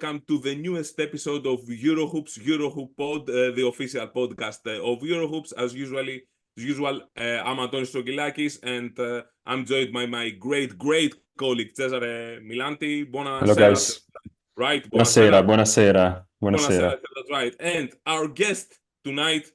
welcome to the newest episode of EuroHoops EurohooPOD, the official podcast of EuroHoops. As usual, I'm Antonis Stroggylakis, and I'm joined by my great colleague Cesare Milanti. Buonasera. Hello, guys. Right? Buonasera. Buonasera, that's right. And our guest tonight,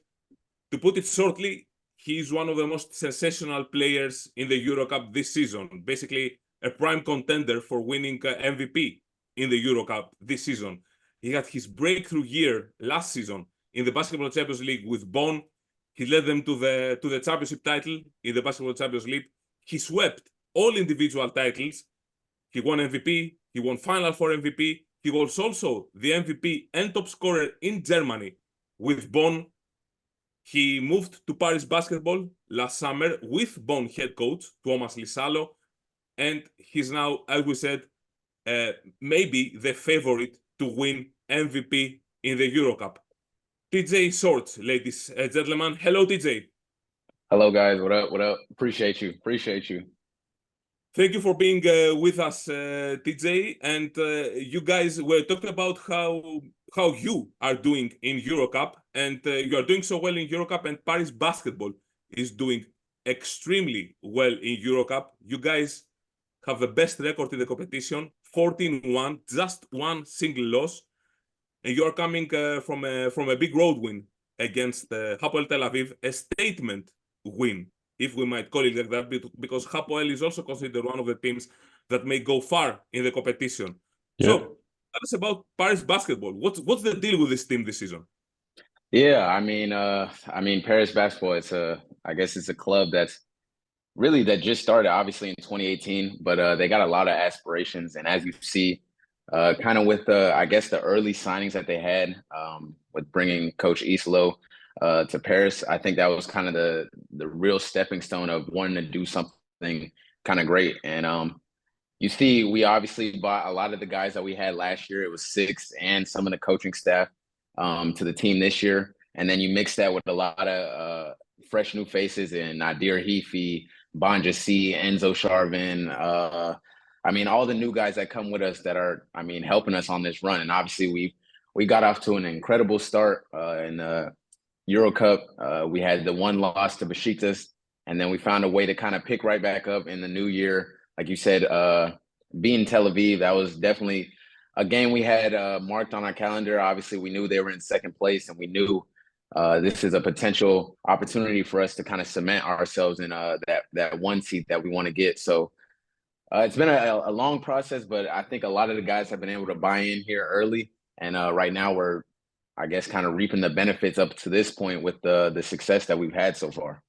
to put it shortly, he's one of the most sensational players in the EuroCup this season. Basically, a prime contender for winning MVP in the EuroCup this season. He had his breakthrough year last season in the Basketball Champions League with Bonn. He led them to the championship title in the Basketball Champions League. He swept all individual titles. He won MVP. He won Final Four MVP. He was also the MVP and top scorer in Germany with Bonn. He moved to Paris Basketball last summer with Bonn head coach Tuomas Iisalo, and he's now, as we said, maybe the favorite to win MVP in the EuroCup. TJ Shorts, ladies and gentlemen. Hello, TJ. Hello, guys. What up? Appreciate you. Thank you for being with us, TJ. And you guys were talking about how you are doing in EuroCup, and you are doing so well in EuroCup, and Paris Basketball is doing extremely well in EuroCup. You guys have the best record in the competition, 14-1, just one single loss, and you are coming from a big road win against Hapoel Tel Aviv, a statement win, if we might call it like that, because Hapoel is also considered one of the teams that may go far in the competition. Yeah. So, tell us about Paris Basketball. What's the deal with this team this season? Yeah, I mean, Paris Basketball. I guess it's a club that just started obviously in 2018, but they got a lot of aspirations, and as you see, kind of with the early signings that they had with bringing Coach Iisalo to Paris, I think that was kind of the real stepping stone of wanting to do something kind of great. And you see, we obviously bought a lot of the guys that we had last year. It was 6, and some of the coaching staff to the team this year, and then you mix that with a lot of fresh new faces in Nadir Heafy, Banja C, Enzo Sharvin. I mean, all the new guys that come with us that are, helping us on this run. And obviously, we got off to an incredible start in the EuroCup. We had the one loss to Besiktas, and then we found a way to kind of pick right back up in the new year. Like you said, being Tel Aviv, that was definitely a game we had marked on our calendar. Obviously, we knew they were in second place, and we knew this is a potential opportunity for us to kind of cement ourselves in that one seat that we want to get. So it's been a long process, but I think a lot of the guys have been able to buy in here early. And right now we're, I guess, kind of reaping the benefits up to this point with the success that we've had so far.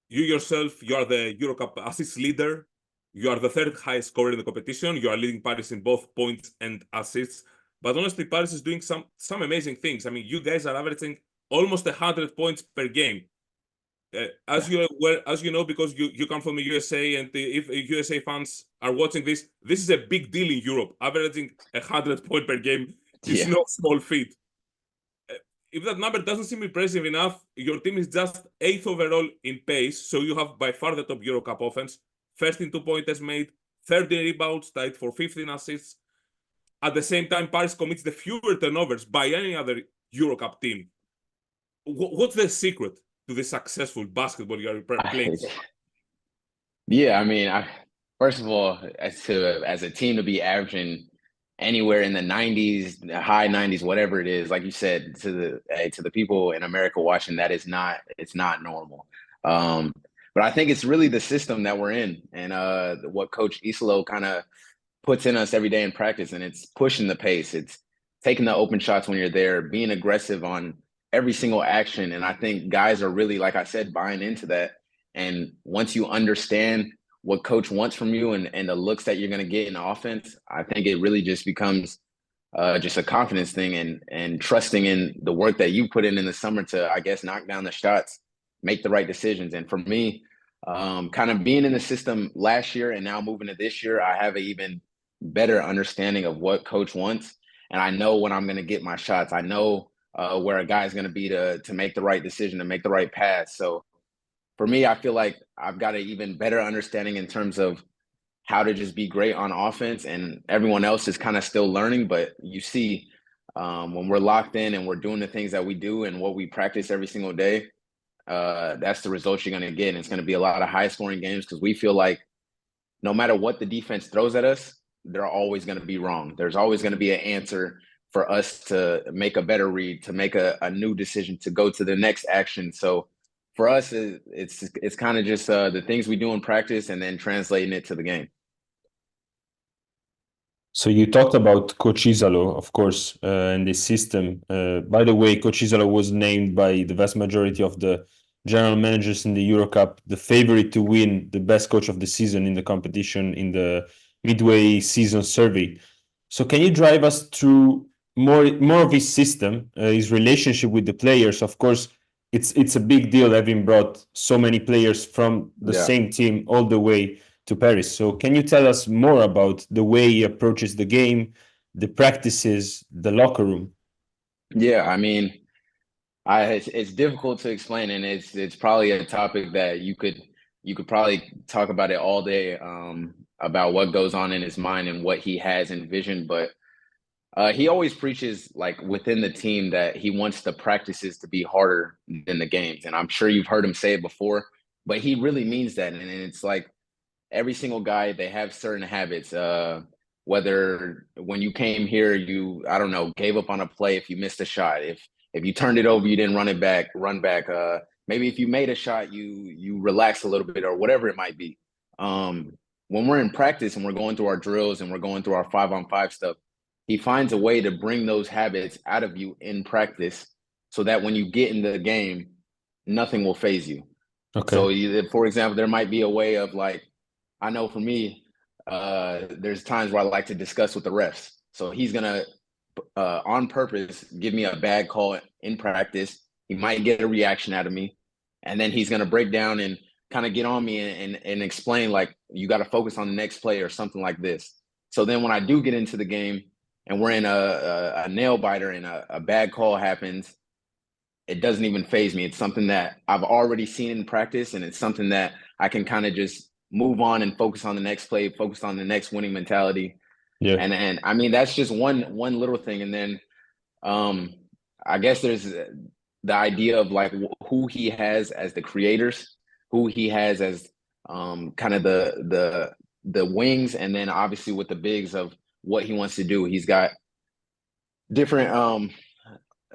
You yourself, you are the EuroCup assist leader. You are the third highest scorer in the competition. You are leading Paris in both points and assists. But honestly, Paris is doing some amazing things. I mean, you guys are averaging almost 100 points per game. As you know, because you come from the USA, and if USA fans are watching this is a big deal in Europe. Averaging 100 points per game is no small feat. If that number doesn't seem impressive enough, your team is just 8th overall in pace, so you have by far the top EuroCup offense, first in 2-pointers made, 30 rebounds, tied for 15 assists. At the same time, Paris commits the fewer turnovers by any other EuroCup team. What's the secret to the successful basketball you are playing? Yeah, I mean, first of all, as a team to be averaging anywhere in the 90s, the high 90s, whatever it is, like you said, to the people in America watching, it's not normal. But I think it's really the system that we're in, and what Coach Iisalo kind of puts in us every day in practice, and it's pushing the pace. It's taking the open shots when you're there, being aggressive on every single action. And I think guys are really, like I said, buying into that. And once you understand what coach wants from you and the looks that you're going to get in offense, I think it really just becomes just a confidence thing and trusting in the work that you put in the summer to, I guess, knock down the shots, make the right decisions. And for me, kind of being in the system last year and now moving to this year, I have an even better understanding of what coach wants. And I know when I'm going to get my shots. I know where a guy is going to be to make the right decision, to make the right pass. So for me, I feel like I've got an even better understanding in terms of how to just be great on offense, and everyone else is kind of still learning. But you see, when we're locked in and we're doing the things that we do and what we practice every single day, that's the results you're going to get. And it's going to be a lot of high-scoring games because we feel like no matter what the defense throws at us, they're always going to be wrong. There's always going to be an answer for us to make a better read, to make a new decision, to go to the next action. So for us, it's kind of just the things we do in practice and then translating it to the game. So you talked about Coach Iisalo, of course, and the system. By the way, Coach Iisalo was named by the vast majority of the general managers in the EuroCup the favorite to win the best coach of the season in the competition in the midway season survey. So can you drive us through more of his system, his relationship with the players? Of course, it's a big deal having brought so many players from the same team all the way to Paris. So can you tell us more about the way he approaches the game, the practices, the locker room? Yeah, I mean, it's difficult to explain, and it's probably a topic that you could probably talk about it all day, about what goes on in his mind and what he has envisioned. But he always preaches, like, within the team, that he wants the practices to be harder than the games. And I'm sure you've heard him say it before, but he really means that. And it's like every single guy, they have certain habits. Whether when you came here, I don't know, gave up on a play if you missed a shot. If you turned it over, you didn't run back. Maybe if you made a shot, you relax a little bit, or whatever it might be. When we're in practice and we're going through our drills and we're going through our 5-on-5 stuff, he finds a way to bring those habits out of you in practice so that when you get in the game, nothing will faze you. Okay. So, for example, there might be a way of, like, I know for me, there's times where I like to discuss with the refs. So he's going to, on purpose, give me a bad call in practice. He might get a reaction out of me. And then he's going to break down and kind of get on me and explain, like, you got to focus on the next play or something like this. So then when I do get into the game and we're in a nail biter and a bad call happens, it doesn't even faze me. It's something that I've already seen in practice, and it's something that I can kind of just move on and focus on the next play, focus on the next winning mentality. Yeah. And I mean, that's just one little thing. And then I guess there's the idea of, like, who he has as the creators, who he has as kind of the wings, and then obviously with the bigs of what he wants to do. He's got different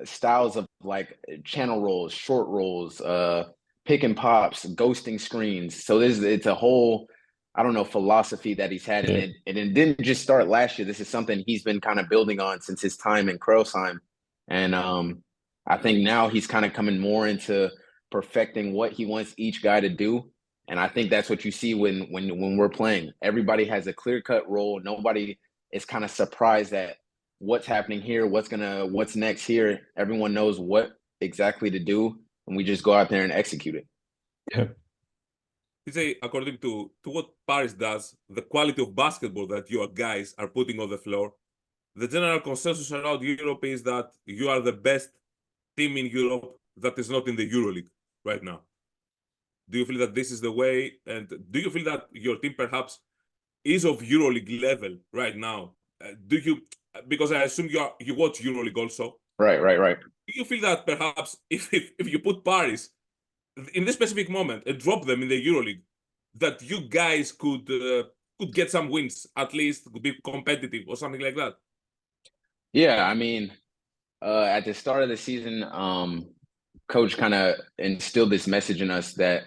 styles of, like, channel rolls, short rolls, pick and pops, ghosting screens. So it's a whole, I don't know, philosophy that he's had. Yeah. And it didn't just start last year. This is something he's been kind of building on since his time in Kreuzheim. And I think now he's kind of coming more into perfecting what he wants each guy to do. And I think that's what you see when we're playing. Everybody has a clear-cut role. Nobody is kind of surprised at what's happening here, what's next here. Everyone knows what exactly to do, and we just go out there and execute it. Yeah. You say, according to what Paris does, the quality of basketball that your guys are putting on the floor, the general consensus around Europe is that you are the best team in Europe that is not in the EuroLeague right now. Do you feel that this is the way? And do you feel that your team perhaps is of EuroLeague level right now? Do you? Because I assume you watch EuroLeague also. Right. Do you feel that perhaps if you put Paris in this specific moment and drop them in the EuroLeague, that you guys could get some wins, at least could be competitive or something like that? Yeah, I mean, at the start of the season, Coach kind of instilled this message in us that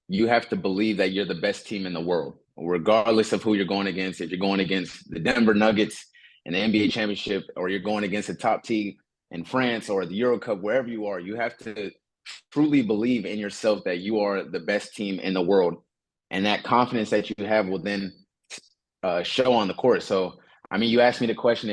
you have to believe that you're the best team in the world, regardless of who you're going against. If you're going against the Denver Nuggets in the NBA championship, or you're going against a top team in France or the EuroCup, wherever you are, you have to truly believe in yourself that you are the best team in the world. And that confidence that you have will then show on the court. So, I mean, you asked me the question,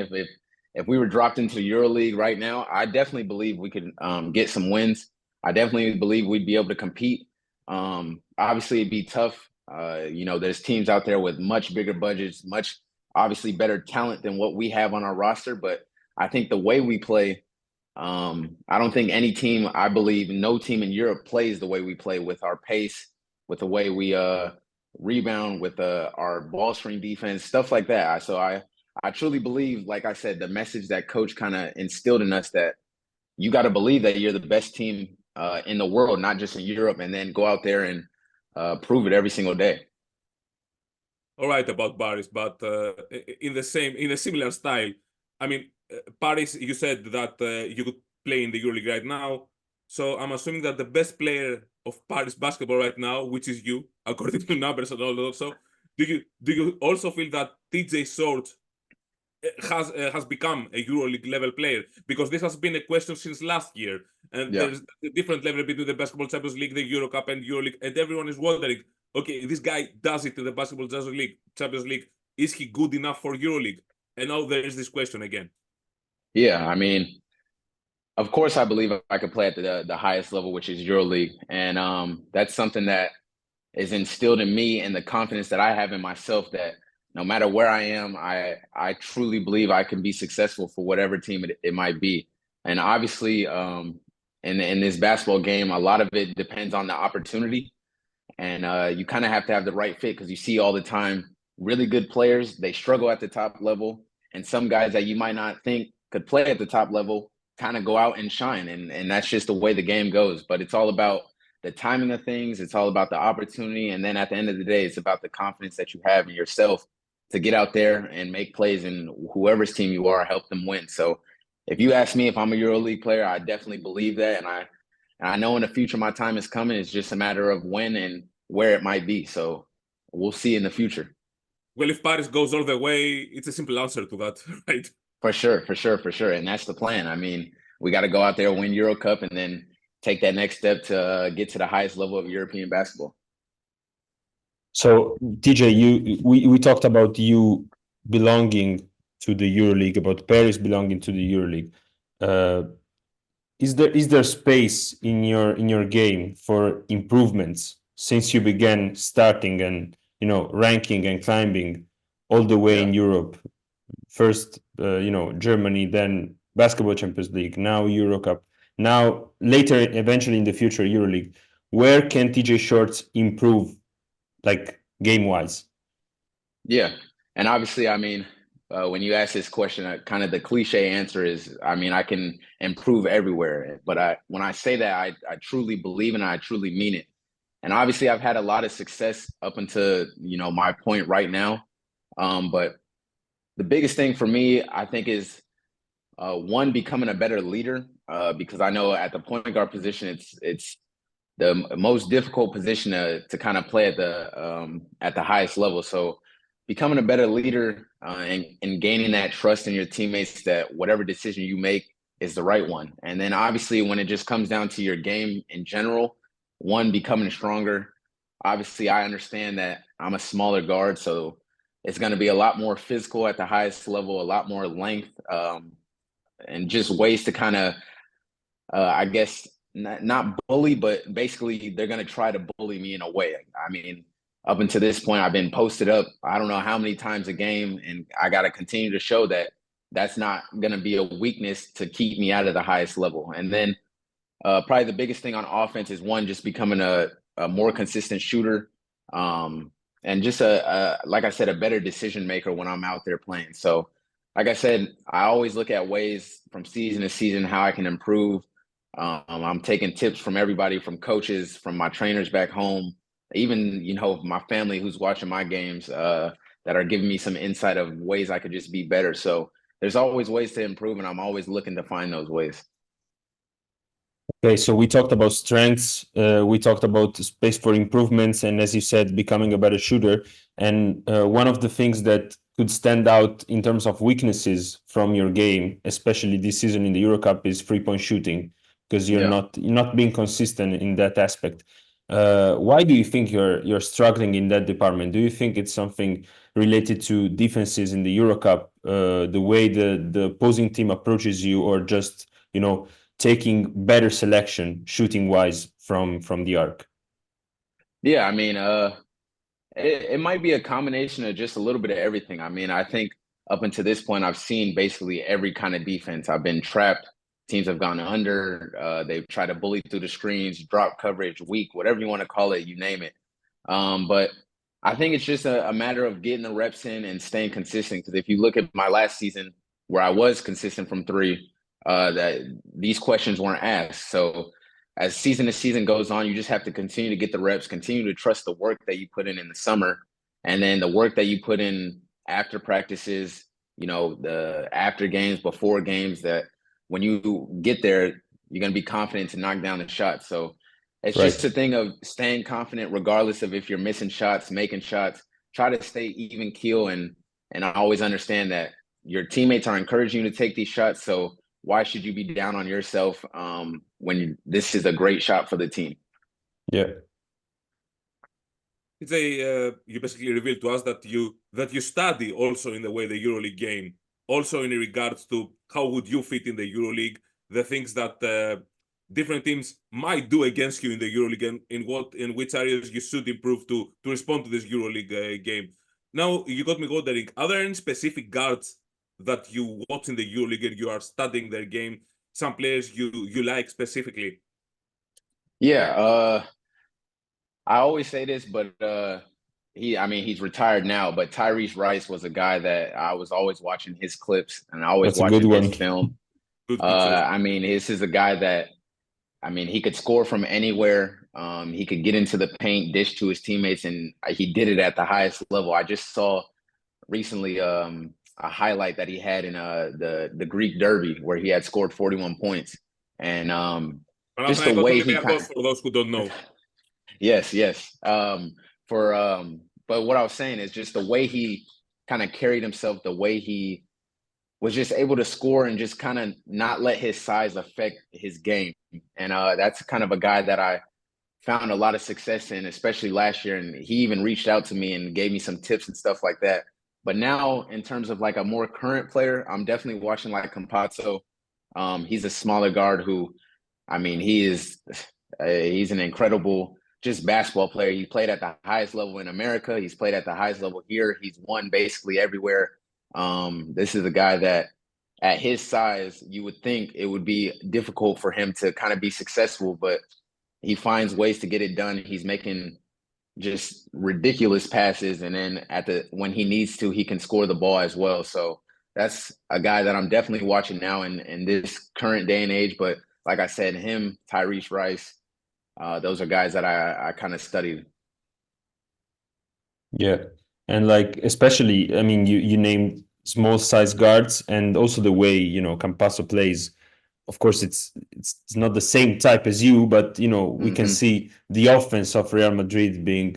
if we were dropped into the EuroLeague right now, I definitely believe we could get some wins. I definitely believe we'd be able to compete. Obviously, it'd be tough. There's teams out there with much bigger budgets, much obviously better talent than what we have on our roster. But I think the way we play, I don't think any team, I believe no team in Europe plays the way we play, with our pace, with the way we rebound, with our ball screen defense, stuff like that. So I truly believe, like I said, the message that coach kind of instilled in us, that you got to believe that you're the best team in the world, not just in Europe, and then go out there and prove it every single day. All right, about Paris, but in a similar style. I mean, Paris, you said that you could play in the EuroLeague right now. So I'm assuming that the best player of Paris basketball right now, which is you, according to numbers and all that. So do you also feel that TJ Short has become a EuroLeague level player? Because this has been a question since last year, and there's a different level between the Basketball Champions League, the EuroCup, and EuroLeague, and everyone is wondering, okay, this guy does it in the Basketball Champions League. Is he good enough for EuroLeague? And now there is this question again. Yeah, I mean, of course, I believe I could play at the highest level, which is EuroLeague, and that's something that is instilled in me, and the confidence that I have in myself, that no matter where I am, I truly believe I can be successful for whatever team it might be. And obviously, in this basketball game, a lot of it depends on the opportunity, and you kind of have to have the right fit, because you see all the time really good players, they struggle at the top level, and some guys that you might not think could play at the top level kind of go out and shine, and that's just the way the game goes. But it's all about the timing of things. It's all about the opportunity. And then at the end of the day, it's about the confidence that you have in yourself to get out there and make plays, and whoever's team you are, help them win. So if you ask me if I'm a EuroLeague player, I definitely believe that. And I know in the future my time is coming. It's just a matter of when and where it might be. So we'll see in the future. Well, if Paris goes all the way, it's a simple answer to that, right? For sure. And that's the plan. I mean, we got to go out there, win EuroCup, and then take that next step to get to the highest level of European basketball. So TJ, we talked about you belonging to the EuroLeague, about Paris belonging to the EuroLeague. Is there space in your game for improvements since you began starting and ranking and climbing all the way in Europe? First, Germany, then Basketball Champions League, now EuroCup, now later, eventually in the future, EuroLeague. Where can TJ Shorts improve, like game-wise? Yeah, and obviously, I mean, when you ask this question, kind of the cliche answer is, I mean, I can improve everywhere. But when I say that, I truly believe and I truly mean it. And obviously, I've had a lot of success up until my point right now. But the biggest thing for me, I think, is one, becoming a better leader, because I know at the point guard position, it's the most difficult position to kind of play at the highest level. So becoming a better leader and gaining that trust in your teammates that whatever decision you make is the right one. And then obviously when it just comes down to your game in general, one, becoming stronger. Obviously, I understand that I'm a smaller guard, so it's going to be a lot more physical at the highest level, a lot more length, and just ways to kind of, I guess, not bully, but basically they're going to try to bully me in a way. I mean, up until this point, I've been posted up, I don't know how many times a game, and I got to continue to show that that's not going to be a weakness to keep me out of the highest level. And then probably the biggest thing on offense is, one, just becoming a more consistent shooter, and just like I said, a better decision maker when I'm out there playing. So like I said, I always look at ways from season to season how I can improve. I'm taking tips from everybody, from coaches, from my trainers back home, even, my family who's watching my games, that are giving me some insight of ways I could just be better. So there's always ways to improve, and I'm always looking to find those ways. Okay, so we talked about strengths, we talked about space for improvements, and as you said, becoming a better shooter. And one of the things that could stand out in terms of weaknesses from your game, especially this season in the EuroCup, is three-point shooting, because you're not being consistent in that aspect. Why do you think you're struggling in that department? Do you think it's something related to defenses in the EuroCup, the way the opposing team approaches you, or just taking better selection shooting wise from the arc? Yeah, I mean, it might be a combination of just a little bit of everything. I mean, I think up until this point, I've seen basically every kind of defense. I've been trapped. Teams have gone under. They've tried to bully through the screens, drop coverage, weak, whatever you want to call it, you name it. But I think it's just a matter of getting the reps in and staying consistent. Because if you look at my last season where I was consistent from three, that these questions weren't asked. So as season to season goes on, you just have to continue to get the reps, continue to trust the work that you put in the summer, and then the work that you put in after practices, the after games, before games, that when you get there, you're going to be confident to knock down the shot. So it's just a thing of staying confident, regardless of if you're missing shots, making shots. Try to stay even keel, and I always understand that your teammates are encouraging you to take these shots. So why should you be down on yourself when this is a great shot for the team? Yeah. You basically revealed to us that you study also in the way the EuroLeague game, also in regards to how would you fit in the EuroLeague, the things that different teams might do against you in the EuroLeague, and in which areas you should improve to respond to this EuroLeague game. Now you got me wondering, are there any specific guards that you watch in the EuroLeague and you are studying their game? Some players you like specifically? Yeah, I always say this, but he's retired now, but Tyrese Rice was a guy that I was always watching his clips and I always watching his film. This is a guy that, he could score from anywhere. He could get into the paint, dish to his teammates, and he did it at the highest level. I just saw recently a highlight that he had in the Greek Derby where he had scored 41 points. And just the way he for those who don't know. Yes. But what I was saying is just the way he kind of carried himself, the way he was just able to score and just kind of not let his size affect his game. And that's kind of a guy that I found a lot of success in, especially last year. And he even reached out to me and gave me some tips and stuff like that. But now in terms of like a more current player, I'm definitely watching like Campazzo. He's a smaller guard who, he's an incredible just basketball player. He played at the highest level in America. He's played at the highest level here. He's won basically everywhere. This is a guy that at his size, you would think it would be difficult for him to kind of be successful, but he finds ways to get it done. He's making just ridiculous passes. And then when he needs to, he can score the ball as well. So that's a guy that I'm definitely watching now in this current day and age. But like I said, him, Tyrese Rice, those are guys that I kind of studied. Yeah. And like, especially, you named small size guards, and also the way, Campazzo plays. Of course, it's not the same type as you, but, we can see the offense of Real Madrid being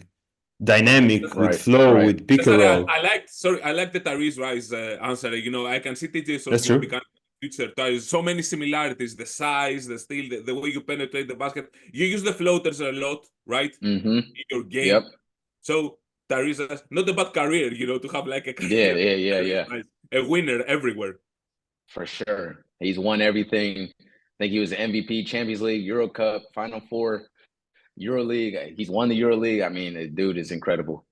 dynamic with flow, with pick and roll. I like the Tyrese Rice answer. I can see TJ Stroggylakis becoming future Tyrese. So many similarities: the size, the steal, the way you penetrate the basket. You use the floaters a lot, right? In your game. Yep. So Tyrese has not a bad career, to have like a winner everywhere. For sure, he's won everything. I think he was MVP, Champions League, EuroCup, Final Four, EuroLeague. He's won the EuroLeague. The dude is incredible.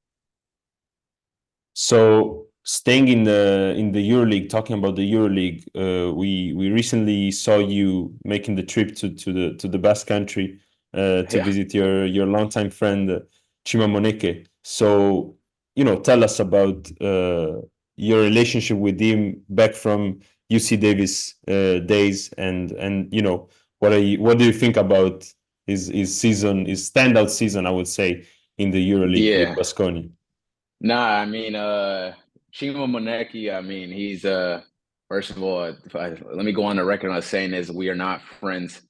So staying in the EuroLeague, talking about the EuroLeague, we recently saw you making the trip to the Basque Country to visit your longtime friend Chima Moneke. So tell us about your relationship with him back from UC Davis days, and what do you think about his season, his standout season, I would say, in the EuroLeague with Baskonia? Nah, Chima Moneke, he's first of all, let me go on the record on saying this: we are not friends.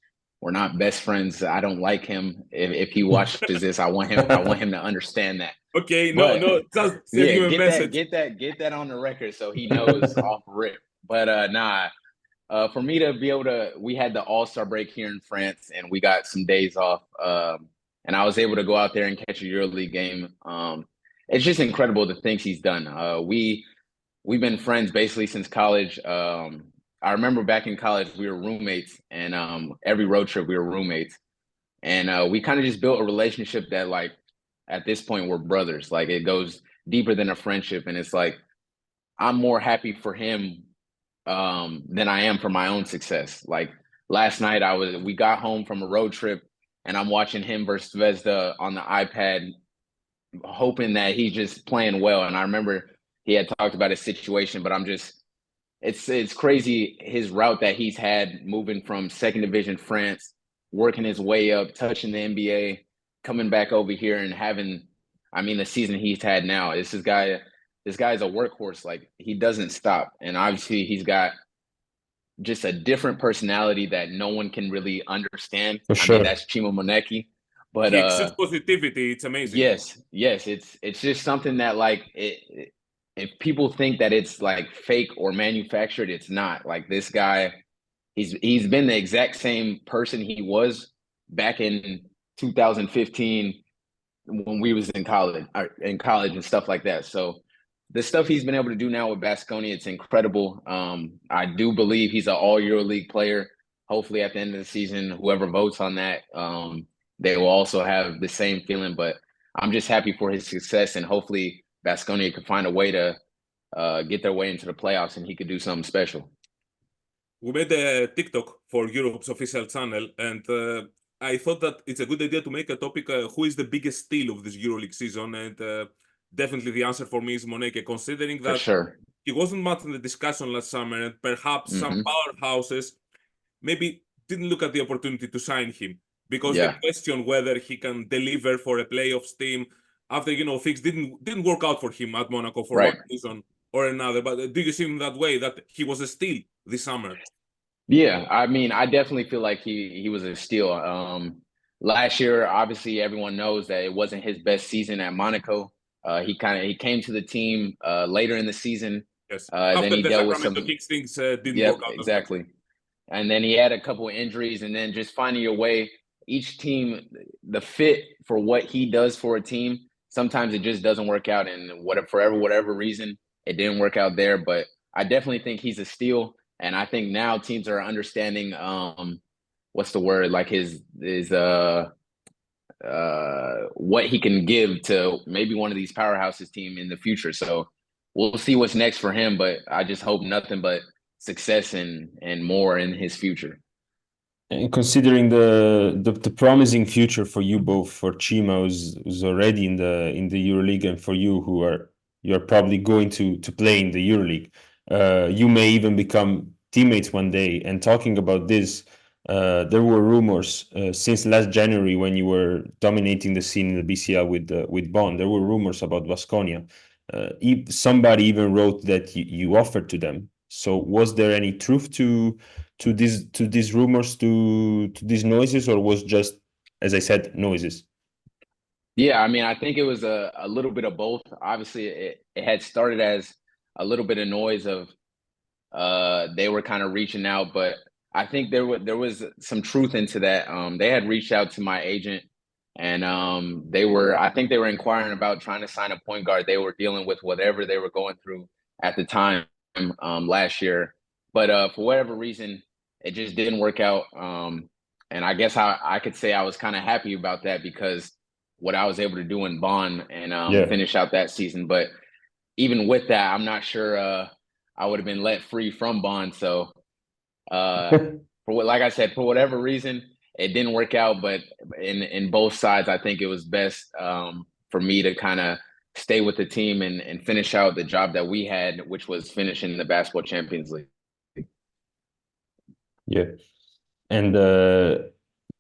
We're not best friends. I don't like him. If he watches this, I want him to understand that. Okay, no, just send him a message. Get that on the record so he knows off rip. But for me to be able to, we had the All-Star break here in France, and we got some days off, and I was able to go out there and catch a EuroLeague game. It's just incredible the things he's done. We've been friends basically since college. I remember back in college we were roommates, and every road trip we were roommates, and we kind of just built a relationship that, like, at this point we're brothers. Like, it goes deeper than a friendship, and it's like I'm more happy for him than I am for my own success. Like, last night we got home from a road trip, and I'm watching him versus Zvezda on the iPad, hoping that he's just playing well. And I remember he had talked about his situation, but it's crazy his route that he's had moving from second division France, working his way up, touching the NBA, coming back over here and having, I mean, the season he's had now. This guy's a workhorse. Like, he doesn't stop. And obviously he's got just a different personality that no one can really understand. For sure. I mean, that's Chima Moneke. But he exudes positivity. It's amazing. Yes. It's just something that, like, if people think that it's like fake or manufactured, it's not. Like, this guy, he's been the exact same person he was back in 2015 when we was in college and stuff like that. So the stuff he's been able to do now with Baskonia, it's incredible. I do believe he's an all EuroLeague player. Hopefully at the end of the season, whoever votes on that, they will also have the same feeling. But I'm just happy for his success, and hopefully Baskonia could find a way to get their way into the playoffs and he could do something special. We made a TikTok for Europe's official channel, and I thought that it's a good idea to make a topic, who is the biggest steal of this EuroLeague season, and definitely the answer for me is Moneke, considering that he wasn't much in the discussion last summer, and perhaps some powerhouses maybe didn't look at the opportunity to sign him, because they question whether he can deliver for a playoffs team after, things didn't work out for him at Monaco for one reason or another. But do you see him that way, that he was a steal this summer? Yeah, I mean, I definitely feel like he was a steal. Last year, obviously, everyone knows that it wasn't his best season at Monaco. He came to the team later in the season. Yes. Then he dealt with some things didn't work out. Exactly. And then he had a couple of injuries, and then just finding your way. Each team, the fit for what he does for a team, sometimes it just doesn't work out, and for whatever reason, it didn't work out there. But I definitely think he's a steal, and I think now teams are understanding what's the word, like his what he can give to maybe one of these powerhouses team in the future. So we'll see what's next for him, but I just hope nothing but success and more in his future. And considering the promising future for you both, for Chima, who's already in the EuroLeague, and for you, you're probably going to play in the EuroLeague, you may even become teammates one day. And talking about this, there were rumors since last January, when you were dominating the scene in the BCL with Bonn. There were rumors about Baskonia. Somebody even wrote that you offered to them. So was there any truth to these rumors, to these noises, or was just, as I said, noises? Yeah, I mean, I think it was a little bit of both. Obviously, it had started as a little bit of noise of they were kind of reaching out, but I think there was some truth into that. They had reached out to my agent, and I think they were inquiring about trying to sign a point guard. They were dealing with whatever they were going through at the time last year, but for whatever reason, it just didn't work out. And I guess I could say I was kind of happy about that, because what I was able to do in Bonn and finish out that season. But even with that, I'm not sure I would have been let free from Bonn. So like I said, for whatever reason, it didn't work out. But in both sides, I think it was best for me to kind of stay with the team and finish out the job that we had, which was finishing the Basketball Champions League. Yeah. And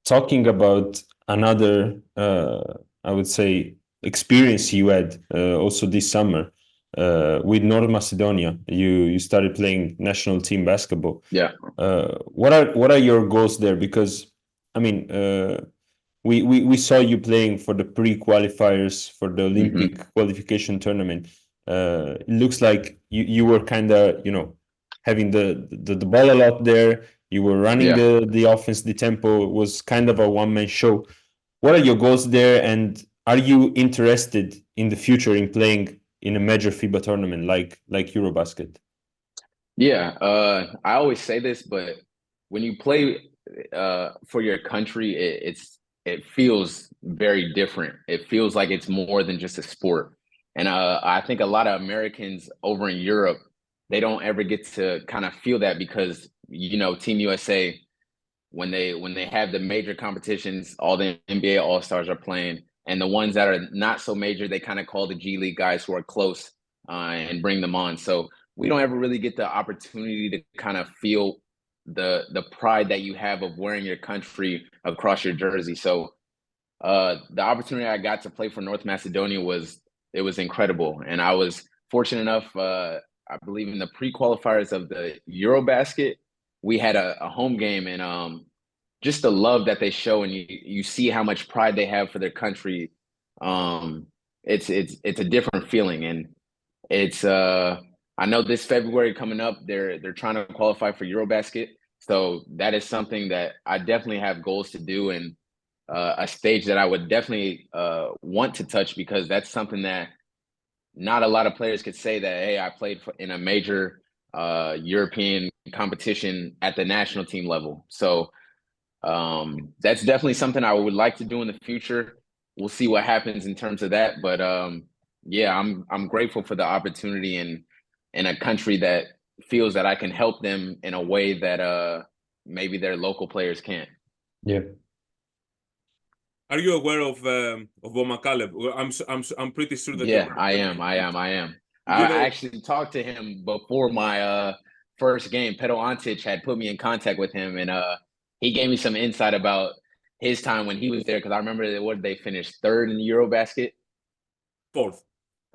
talking about another, I would say, experience you had also this summer with North Macedonia. You started playing national team basketball. Yeah. What are your goals there? Because I mean, we saw you playing for the pre-qualifiers for the Olympic qualification tournament. It looks like you were kind of, having the ball a lot there. You were running the offense, the tempo. It was kind of a one-man show. What are your goals there, and are you interested in the future in playing in a major FIBA tournament like Eurobasket? Yeah, I always say this, but when you play for your country, it feels very different. It feels like it's more than just a sport. And I think a lot of Americans over in Europe, they don't ever get to kind of feel that, because Team USA, when they have the major competitions, all the NBA All-Stars are playing. And the ones that are not so major, they kind of call the G League guys who are close and bring them on. So we don't ever really get the opportunity to kind of feel the pride that you have of wearing your country across your jersey. So the opportunity I got to play for North Macedonia was incredible. And I was fortunate enough, I believe in the pre-qualifiers of the Eurobasket, we had a home game, and just the love that they show, and you see how much pride they have for their country. It's a different feeling, and it's I know this February coming up, they're trying to qualify for Eurobasket, so that is something that I definitely have goals to do, and a stage that I would definitely want to touch, because that's something that not a lot of players could say that, hey, I played in a major European competition at the national team level. So that's definitely something I would like to do in the future. We'll see what happens in terms of that. But yeah, I'm grateful for the opportunity in a country that feels that I can help them in a way that maybe their local players can't. Yeah. Are you aware of McCalebb? I'm pretty sure that. Yeah, I am. I actually talked to him before my first game. Pedo Antic had put me in contact with him, and he gave me some insight about his time when he was there, because I remember they finished third in the Eurobasket? Fourth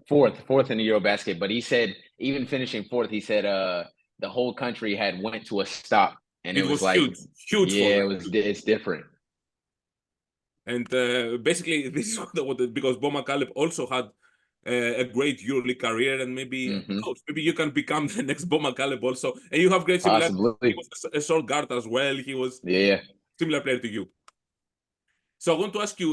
in the Eurobasket. But he said even finishing fourth, he said the whole country had went to a stop, and it was like huge. Yeah, it's different. And basically, this is what because McCalebb also had a great EuroLeague career, and maybe maybe you can become the next McCalebb also. And you have great similarities. He was a short guard as well. He was similar player to you. So I want to ask you,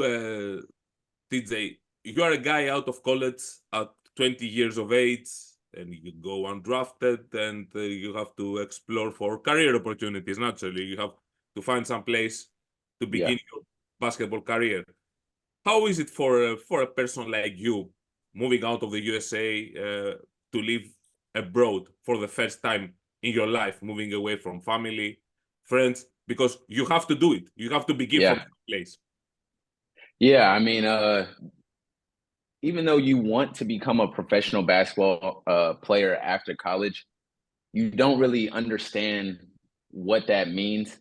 TJ, you are a guy out of college at 20 years of age, and you go undrafted, and you have to explore for career opportunities. Naturally, you have to find some place to begin your basketball career. How is it for a person like you, moving out of the USA to live abroad for the first time in your life, moving away from family, friends, because you have to do it. You have to begin from that place. Yeah, I mean, even though you want to become a professional basketball player after college, you don't really understand what that means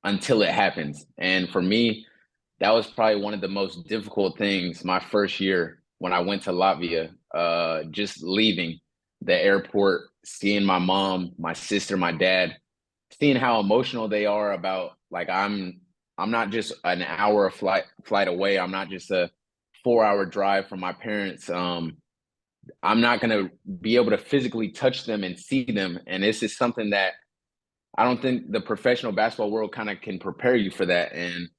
until it happens. And for me, that was probably one of the most difficult things my first year when I went to Latvia, just leaving the airport, seeing my mom, my sister, my dad, seeing how emotional they are about, like, I'm not just an hour flight away. I'm not just a 4-hour drive from my parents. I'm not going to be able to physically touch them and see them. And this is something that I don't think the professional basketball world kind of can prepare you for that. And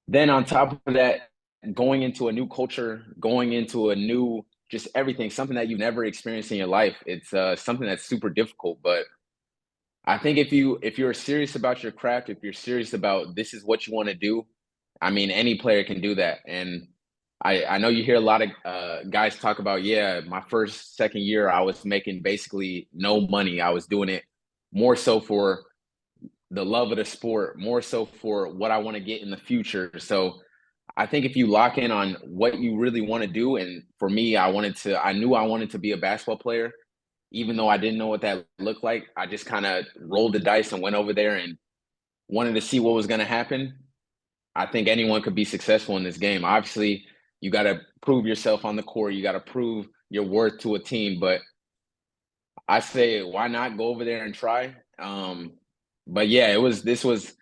then on top of that, going into a new culture, going into a new, just everything, something that you've never experienced in your life, it's something that's super difficult. But I think if you're serious about your craft, if you're serious about this is what you want to do, I mean, any player can do that. And I know you hear a lot of guys talk about, my second year, I was making basically no money. I was doing it more so for the love of the sport, more so for what I want to get in the future. So I think if you lock in on what you really want to do, and for me, I knew I wanted to be a basketball player, even though I didn't know what that looked like. I just kind of rolled the dice and went over there and wanted to see what was going to happen. I think anyone could be successful in this game. Obviously, you got to prove yourself on the court. You got to prove your worth to a team. But I say, why not go over there and try? But yeah, this was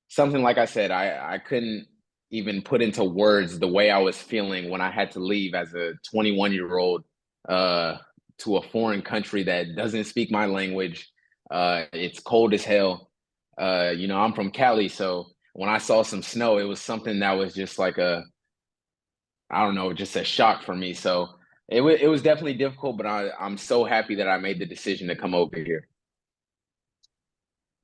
something, like I said, I couldn't even put into words the way I was feeling when I had to leave as a 21-year-old to a foreign country that doesn't speak my language. It's cold as hell. I'm from Cali, so when I saw some snow, it was something that was just like just a shock for me. So it was definitely difficult, but I'm so happy that I made the decision to come over here.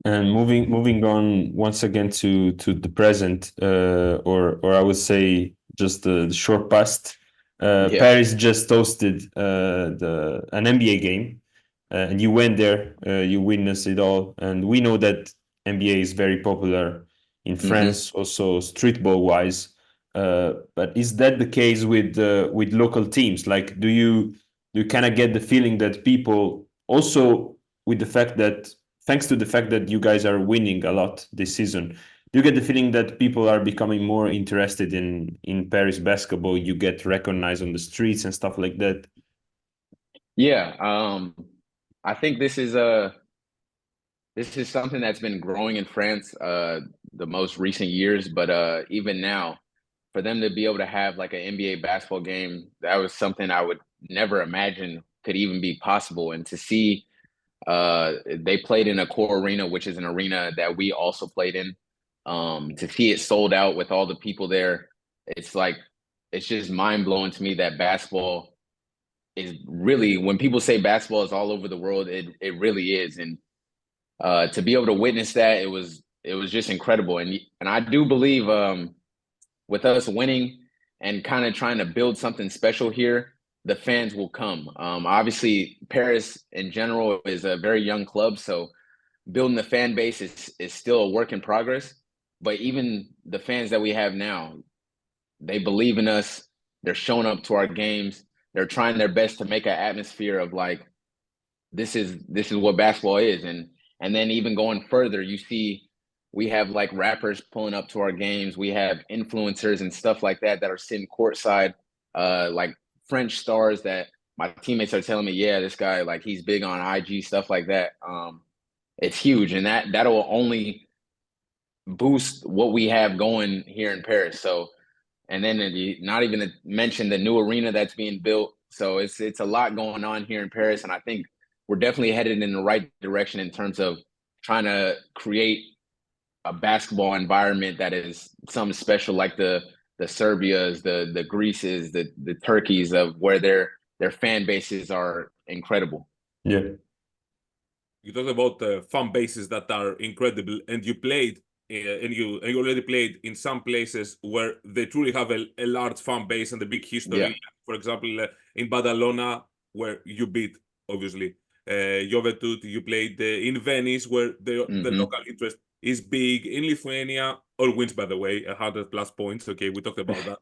And moving on once again to the present, or I would say just the short past. Paris just hosted an NBA game, and you went there. You witnessed it all, and we know that NBA is very popular in France, also streetball wise. But is that the case with local teams? Like, do you kind of get the feeling that people also, with the fact that, thanks to the fact that you guys are winning a lot this season, do you get the feeling that people are becoming more interested in Paris basketball? You get recognized on the streets and stuff like that? Yeah, I think this is something that's been growing in France the most recent years, but even now, for them to be able to have like an NBA basketball game, that was something I would never imagine could even be possible. And to see they played in a core arena, which is an arena that we also played in. To see it sold out with all the people there, it's just mind blowing to me that basketball is really, when people say basketball is all over the world, it really is. And to be able to witness that, it was just incredible. And I do believe with us winning and kind of trying to build something special here, the fans will come. Obviously, Paris in general is a very young club, so building the fan base is still a work in progress. But even the fans that we have now, they believe in us. They're showing up to our games. They're trying their best to make an atmosphere of like, this is what basketball is. And then even going further, you see we have like rappers pulling up to our games. We have influencers and stuff like that are sitting courtside, like French stars that my teammates are telling me, yeah, this guy, like, he's big on IG, stuff like that. It's huge, and that'll only boost what we have going here in Paris. So, and then not even to mention the new arena that's being built. So it's a lot going on here in Paris, and I think we're definitely headed in the right direction in terms of trying to create a basketball environment that is something special, like the Serbias, the Greeces, the Turkeys, of where their fan bases are incredible. Yeah. You talk about fan bases that are incredible, and you played, and you already played in some places where they truly have a large fan base and a big history. Yeah. For example, in Badalona, where you beat, obviously, Juventud. You played in Venice, where the local interest is big. In Lithuania, all wins, by the way, 100+ points. Okay, we talked about that.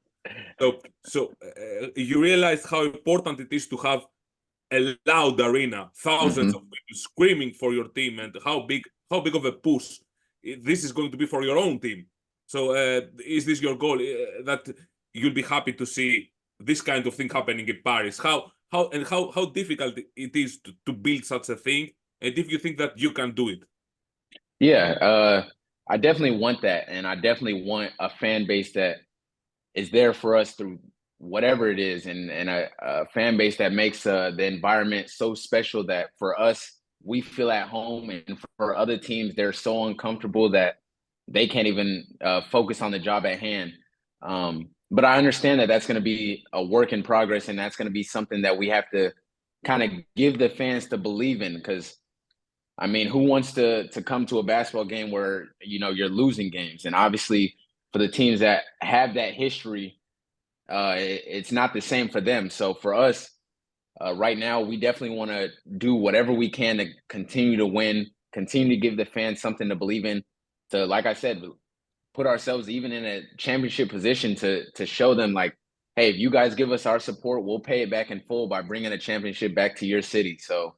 So you realized how important it is to have a loud arena, thousands of people screaming for your team, and how big of a push this is going to be for your own team. So is this your goal, that you'll be happy to see this kind of thing happening in Paris? How difficult it is to build such a thing, and if you think that you can do it? Yeah, I definitely want that, and I definitely want a fan base that is there for us through whatever it is, and a fan base that makes the environment so special that for us, we feel at home, and for other teams, they're so uncomfortable that they can't even focus on the job at hand. But I understand that that's going to be a work in progress, and that's going to be something that we have to kind of give the fans to believe in, because I mean, who wants to come to a basketball game where, you're losing games? And obviously for the teams that have that history, it's not the same for them. So for us, right now, we definitely want to do whatever we can to continue to win, continue to give the fans something to believe in, to, like I said, put ourselves even in a championship position to show them, like, hey, if you guys give us our support, we'll pay it back in full by bringing a championship back to your city. So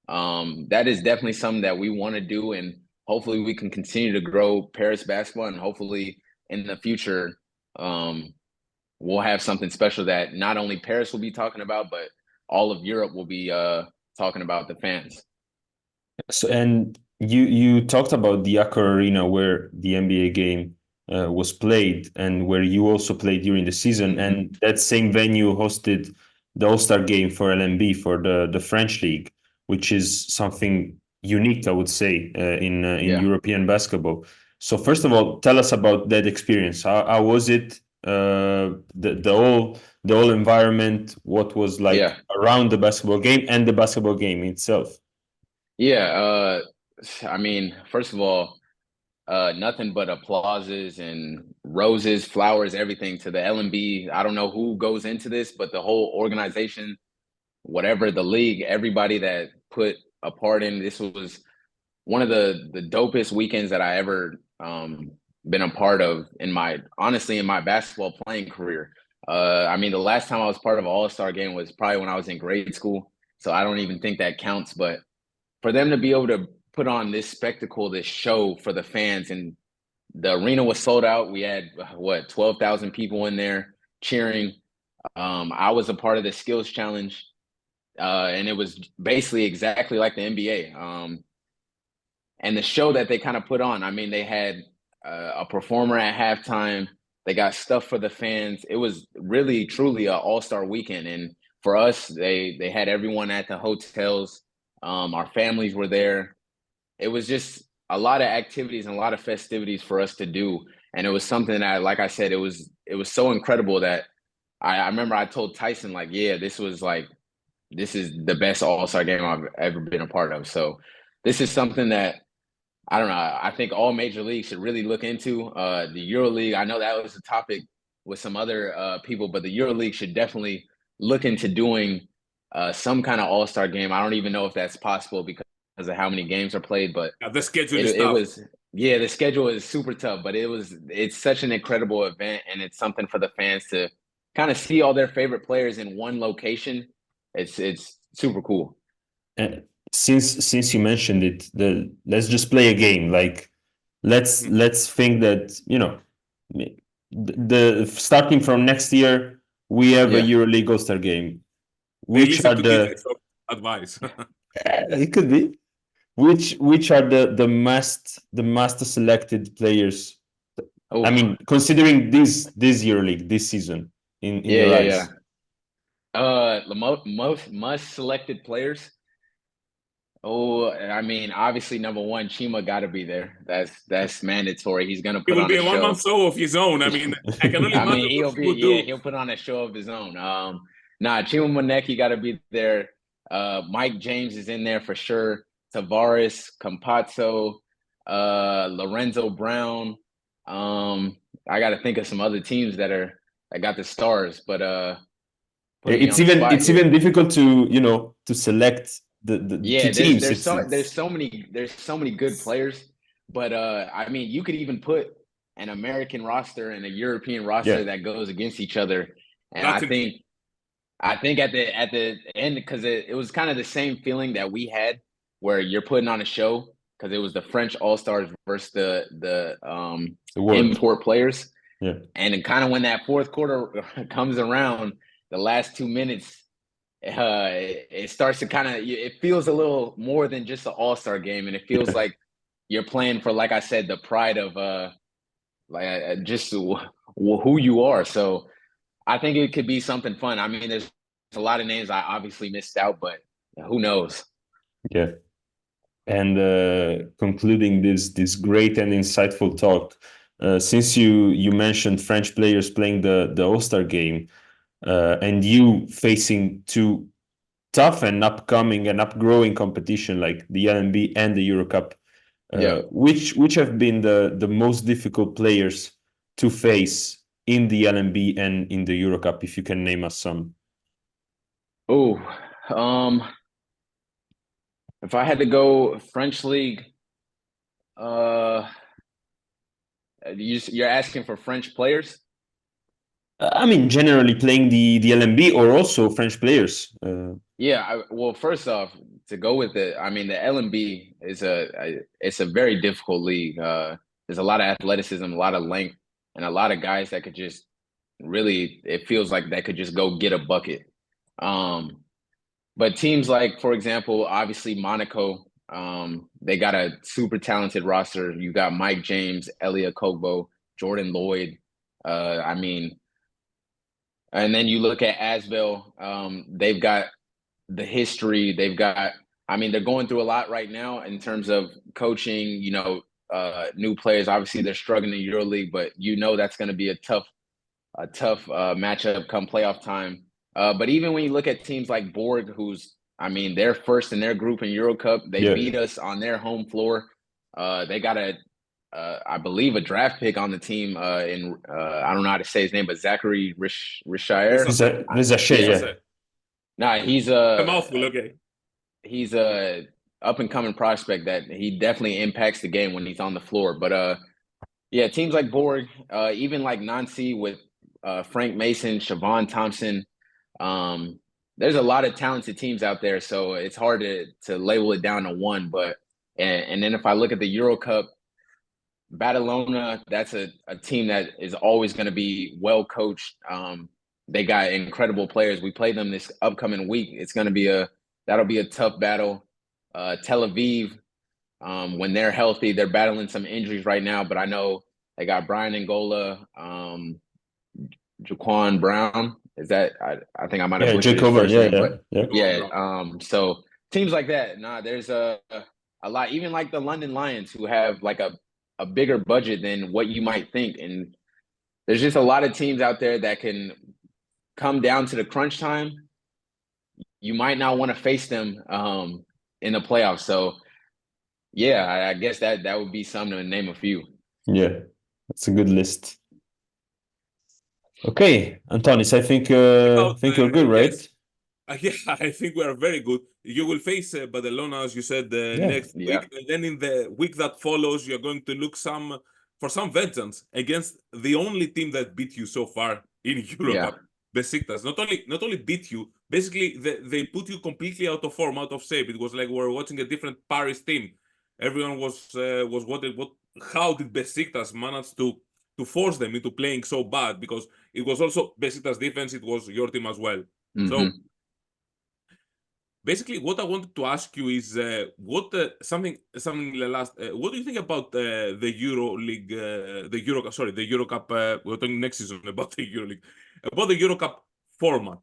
that is definitely something that we want to do, and hopefully we can continue to grow Paris basketball, and hopefully in the future we'll have something special that not only Paris will be talking about, but all of Europe will be talking about the fans. So, and you talked about the Accor Arena where the NBA game was played, and where you also played during the season, and that same venue hosted the All-Star game for LNB, for the French league, which is something unique, I would say, in European basketball. So first of all, tell us about that experience. How was it? The whole environment, what was like around the basketball game and the basketball game itself? Yeah, I mean, first of all, nothing but applauses and roses, flowers, everything to the LNB. I don't know who goes into this, but the whole organization, whatever, the league, everybody that put a part in this, was one of the dopest weekends that I ever been a part of in my basketball playing career. I mean, the last time I was part of an All-Star game was probably when I was in grade school, so I don't even think that counts. But for them to be able to put on this spectacle, this show for the fans, and the arena was sold out. We had 12,000 people in there cheering. I was a part of the skills challenge, and it was basically exactly like the NBA. And the show that they kind of put on, I mean, they had a performer at halftime. They got stuff for the fans. It was really, truly an all-star weekend. And for us, they had everyone at the hotels. Our families were there. It was just a lot of activities and a lot of festivities for us to do. And it was something that, like I said, it was so incredible that I remember I told Tyson, like, yeah, this is the best all-star game I've ever been a part of. So this is something that, I don't know, I think all major leagues should really look into. The EuroLeague, I know that was a topic with some other people, but the EuroLeague should definitely look into doing some kind of all-star game. I don't even know if that's possible because of how many games are played, but the schedule is tough. The schedule is super tough, but it's such an incredible event, and it's something for the fans to kind of see all their favorite players in one location. It's super cool. And since you mentioned it, let's just play a game. Like let's think that, you know, the starting from next year we have a EuroLeague All-Star game. Which are the advice? It could be. Which are the must selected players? Oh. I mean, considering this EuroLeague this season in your eyes. The most selected players. Oh, I mean, obviously, number one, Chima got to be there. That's mandatory. He's gonna put on a show. He will be a one-man show of his own. I mean, I can only imagine he'll put on a show of his own. Chima Moneke got to be there. Mike James is in there for sure. Tavares, Campazzo, Lorenzo Brown. I got to think of some other teams that got the stars, but it's even difficult to select the teams. There's so many good players, but I mean, you could even put an American roster and a European roster that goes against each other, and I think at the end, because it was kind of the same feeling that we had where you're putting on a show, because it was the French All-Stars versus the import players, and kind of when that fourth quarter comes around, the last 2 minutes. It starts to kind of, it feels a little more than just an all-star game, and it feels like you're playing for, like I said, the pride of just who you are. So I think it could be something fun. I mean, there's a lot of names I obviously missed out, but who knows? Yeah. And concluding this great and insightful talk, since you mentioned French players playing the All-Star game, and you facing two tough and upcoming and upgrowing competition like the LNB and the EuroCup, which have been the most difficult players to face in the LNB and in the EuroCup, if you can name us some? If I had to go French league, you're asking for French players? I mean, generally playing the LNB or also French players. Well, first off, to go with it, I mean, the LNB is it's a very difficult league. There's a lot of athleticism, a lot of length, and a lot of guys that could just really, it feels like that could just go get a bucket. But teams like, for example, obviously Monaco, they got a super talented roster. You got Mike James, Elia Kogbo, Jordan Lloyd. I mean, and then you look at Asvel, they've got the history. They're going through a lot right now in terms of coaching, new players. Obviously, they're struggling in EuroLeague, but that's going to be a tough matchup come playoff time. But even when you look at teams like Borg, they're first in their group in EuroCup. They beat us on their home floor. They got I believe a draft pick on the team I don't know how to say his name, but Zachary Rishayer. He's a mouthful. Okay. He's a up and coming prospect that he definitely impacts the game when he's on the floor. But Yeah, teams like Borg, even like Nancy with Frank Mason, Siobhan Thompson. There's a lot of talented teams out there, so it's hard to label it down to one. But and then if I look at the EuroCup, Badalona, that's a team that is always going to be well coached. They got incredible players. We play them this upcoming week. It's going to be that'll be a tough battle. Tel Aviv, when they're healthy, they're battling some injuries right now, but I know they got Brian Angola, Jaquan Brown. Is that I think I might have butchered his Jacob, first name, but yeah. so teams like that. Nah, there's a lot, even like the London Lions, who have like a bigger budget than what you might think. And there's just a lot of teams out there that can come down to the crunch time. You might not want to face them in the playoffs. So yeah, I guess that would be something to name a few. Yeah, that's a good list. Okay, Antonis, I think you're good, right? Yes. Yeah, I think we are very good. You will face Badalona, as you said, next week. And then in the week that follows, you're going to look for some vengeance against the only team that beat you so far in EuroCup, Besiktas. Not only beat you, basically they put you completely out of form, out of shape. It was like we're watching a different Paris team. Everyone was wondering how did Besiktas manage to force them into playing so bad, because it was also Besiktas defense, it was your team as well. Mm-hmm. So basically, what I wanted to ask you is something last. What do you think about the EuroLeague, the EuroCup? We're talking next season about the EuroLeague, about the EuroCup format,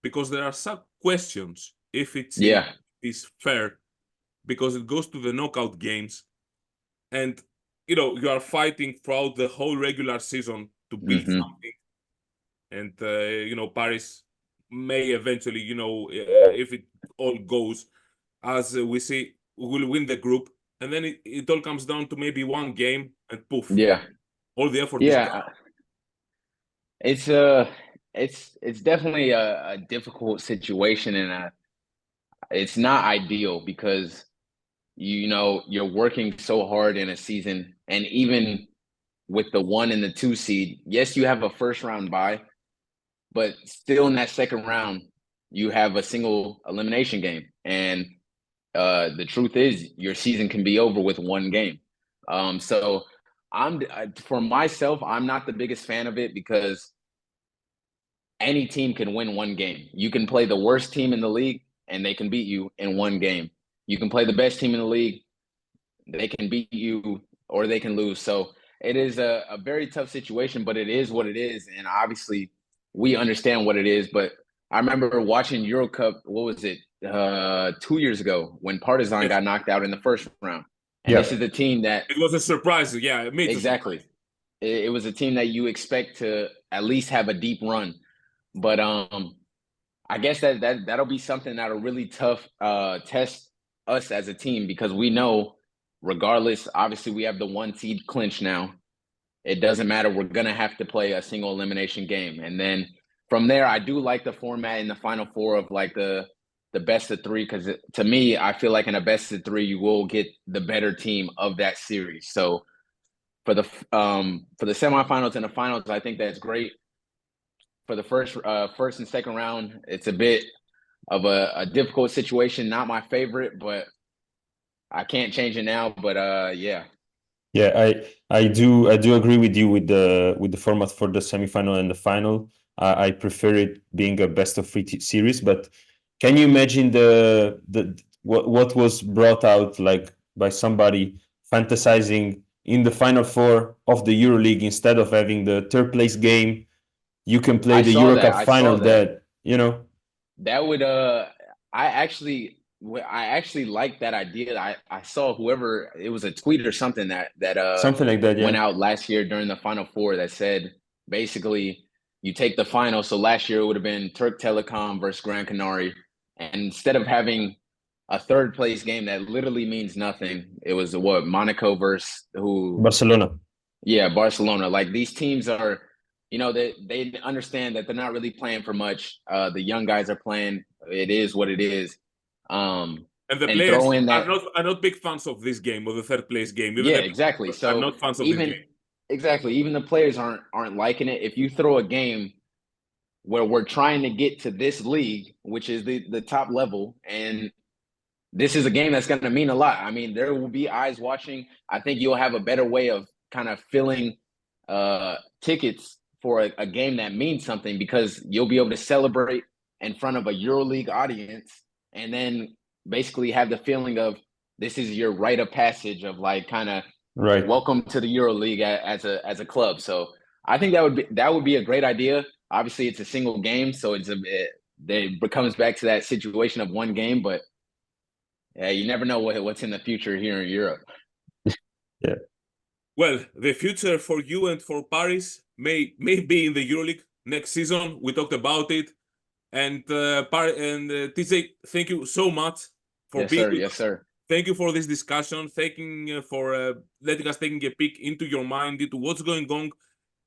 because there are some questions if is fair, because it goes to the knockout games, and you are fighting throughout the whole regular season to build something, and Paris may eventually, if it all goes as we see, will win the group, and then it all comes down to maybe one game, and poof, all the effort is gone. It's definitely a difficult situation, and it's not ideal because you're working so hard in a season, and even with the 1 and the 2 seed, yes, you have a first round bye, but still in that second round, you have a single elimination game. And the truth is your season can be over with one game. So for myself, I'm not the biggest fan of it, because any team can win one game. You can play the worst team in the league and they can beat you in one game. You can play the best team in the league, they can beat you or they can lose. So it is a very tough situation, but it is what it is. And obviously we understand what it is. But I remember watching EuroCup, what was it, 2 years ago, when Partizan got knocked out in the first round. And this is the team that... It was a surprise, yeah. Exactly. It was a team that you expect to at least have a deep run. But I guess that'll be something that'll really tough test us as a team, because we know, regardless, obviously we have the 1 seed clinch now. It doesn't matter. We're going to have to play a single elimination game. And then from there, I do like the format in the Final Four of like the best of 3, because to me, I feel like in a best of 3, you will get the better team of that series. So for the semifinals and the finals, I think that's great. For the first and second round, it's a bit of a difficult situation. Not my favorite, but I can't change it now. But yeah, I do agree with you with the format for the semifinal and the final. I prefer it being a best of 3 series. But can you imagine what was brought out, like, by somebody fantasizing in the Final Four of the EuroLeague, instead of having the third place game, you can play the EuroCup final? That would I actually like that idea. I saw whoever, it was a tweet or something that something like that went out last year during the Final Four that said basically you take the final. So last year it would have been Turk Telekom versus Gran Canaria, and instead of having a third place game that literally means nothing, it was Monaco versus Barcelona. Yeah, Barcelona. Like, these teams are, they understand that they're not really playing for much. The young guys are playing. It is what it is. And And the and players throw in that. are not big fans of this game, or the third place game. Even Yeah, the exactly. players So are not fans of this game. exactly, even the players aren't liking it. If you throw a game where we're trying to get to this league, which is the top level, and this is a game that's going to mean a lot. I mean, there will be eyes watching. I think you'll have a better way of kind of filling tickets for a game that means something, because you'll be able to celebrate in front of a EuroLeague audience, and then basically have the feeling of this is your rite of passage of like kind of Right. welcome to the EuroLeague as a club. So I think that would be a great idea. Obviously, it's a single game, so it comes back to that situation of one game. But yeah, you never know what's in the future here in Europe. Yeah. Well, the future for you and for Paris may be in the EuroLeague next season. We talked about it, and TJ, thank you so much for being with us. Yes, sir. Thank you for this discussion. Thanking for letting us taking a peek into your mind, into what's going on,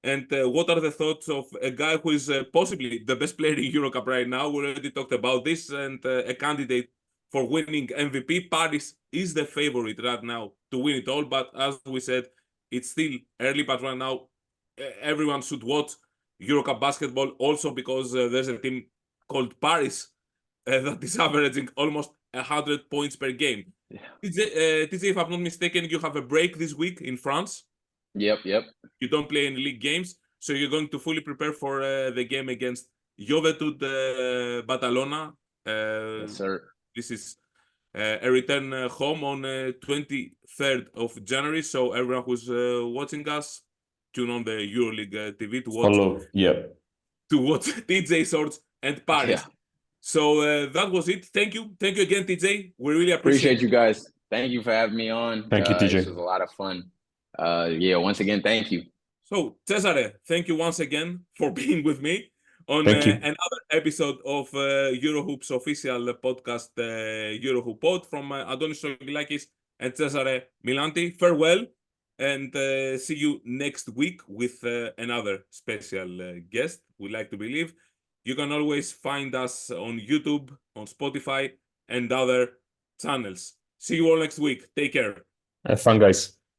and what are the thoughts of a guy who is possibly the best player in EuroCup right now. We already talked about this, and a candidate for winning MVP. Paris is the favorite right now to win it all, but as we said, it's still early. But right now, everyone should watch EuroCup basketball, also because there's a team called Paris that is averaging almost 100 points per game. Yeah. TJ, if I'm not mistaken, you have a break this week in France. Yep. You don't play any league games, so you're going to fully prepare for the game against Juventud Badalona. Yes, sir. This is a return home on 23rd of January. So everyone who's watching us, tune on the EuroLeague TV to watch. To watch TJ Shorts and Paris. Yeah. So that was it. Thank you again, TJ. We really appreciate you guys. Thank you for having me on. Thank you, TJ. This was a lot of fun. Once again, thank you. So, Cesare, thank you once again for being with me on another episode of EuroHoops official podcast, EurohooPOD, from Antonis Stroggylakis and Cesare Milanti. Farewell, and see you next week with another special guest, we like to believe. You can always find us on YouTube, on Spotify, and other channels. See you all next week. Take care. Have fun, guys.